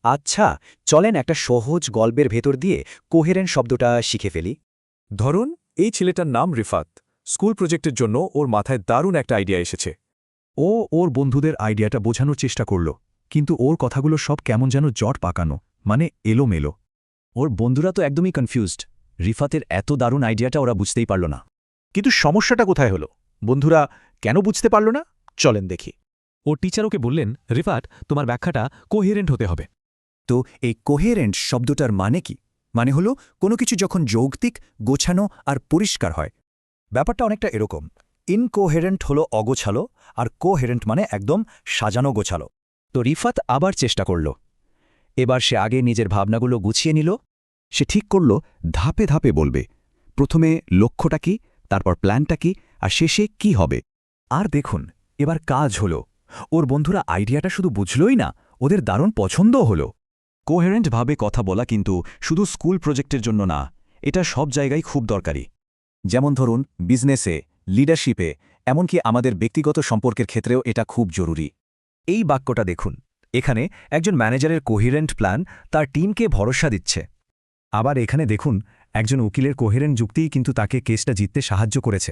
আচ্ছা, চলেন একটা সহজ গল্পের ভেতর দিয়ে কোহেরেন্ট শব্দটা শিখে ফেলি। ধরুন, এই ছেলেটার নাম রিফাত। স্কুল প্রজেক্টের জন্য ওর মাথায় দারুণ একটা আইডিয়া এসেছে। ও ওর বন্ধুদের আইডিয়াটা বোঝানোর চেষ্টা করল, কিন্তু ওর কথাগুলো সব কেমন যেন জট পাকানো, মানে এলোমেলো। ওর বন্ধুরা তো একদমই কনফিউজড। রিফাতের এত দারুণ আইডিয়াটা ওরা বুঝতেই পারল না। কিন্তু সমস্যাটা কোথায় হলো? বন্ধুরা কেন বুঝতে পারল না? চলেন দেখি। ওর টিচার ওকে বললেন, রিফাত, তোমার ব্যাখ্যাটা কোহেরেন্ট হতে হবে। তো এই কোহেরেন্ট শব্দটার মানে কি? মানে হলো কোনো কিছু যখন যৌক্তিক, গোছানো আর পরিষ্কার হয়। ব্যাপারটা অনেকটা এরকম। ইনকোহেরেন্ট হলো অগোছালো, আর কোহেরেন্ট মানে একদম সাজানো গোছালো। তো রিফাত আবার চেষ্টা করল। এবার সে আগে নিজের ভাবনাগুলো গুছিয়ে নিল। সে ঠিক করল ধাপে ধাপে বলবে, প্রথমে লক্ষ্যটা কি, তারপর প্ল্যানটা কি, আর শেষে কি হবে। আর দেখুন, এবার কাজ হলো। ওর বন্ধুরা আইডিয়াটা শুধু বুঝলই না, ওদের দারুণ পছন্দও হলো। কোহেরেন্টভাবে কথা বলা কিন্তু শুধু স্কুল প্রজেক্টের জন্য না, এটা সব জায়গায় খুব দরকারি। যেমন ধরুন বিজনেসে, লিডারশিপে, এমনকি আমাদের ব্যক্তিগত সম্পর্কের ক্ষেত্রেও এটা খুব জরুরি। এই বাক্যটা দেখুন, এখানে একজন ম্যানেজারের কোহেরেন্ট প্ল্যান তার টিমকে ভরসা দিচ্ছে। আবার এখানে দেখুন, একজন উকিলের কোহেরেন্ট যুক্তিই কিন্তু তাকে কেসটা জিততে সাহায্য করেছে।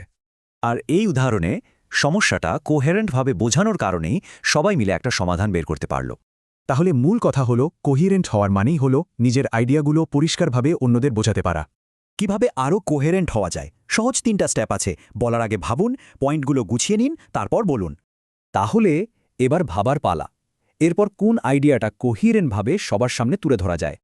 আর এই উদাহরণে সমস্যাটা কোহেরেন্টভাবে বোঝানোর কারণেই সবাই মিলে একটা সমাধান বের করতে পারল। তাহলে মূল কথা হলো, কোহিরেন্ট হওয়ার মানেই হলো নিজের আইডিয়াগুলো পরিষ্কারভাবে অন্যদের বোঝাতে পারা। কিভাবে আরও কোহেরেন্ট হওয়া যায়? সহজ 3টা স্টেপ আছে। বলার আগে ভাবুন, পয়েন্টগুলো গুছিয়ে নিন, তারপর বলুন। তাহলে এবার ভাবার পালা। এরপর কোন আইডিয়াটা কোহিরেন্টভাবে সবার সামনে তুলে ধরা যায়।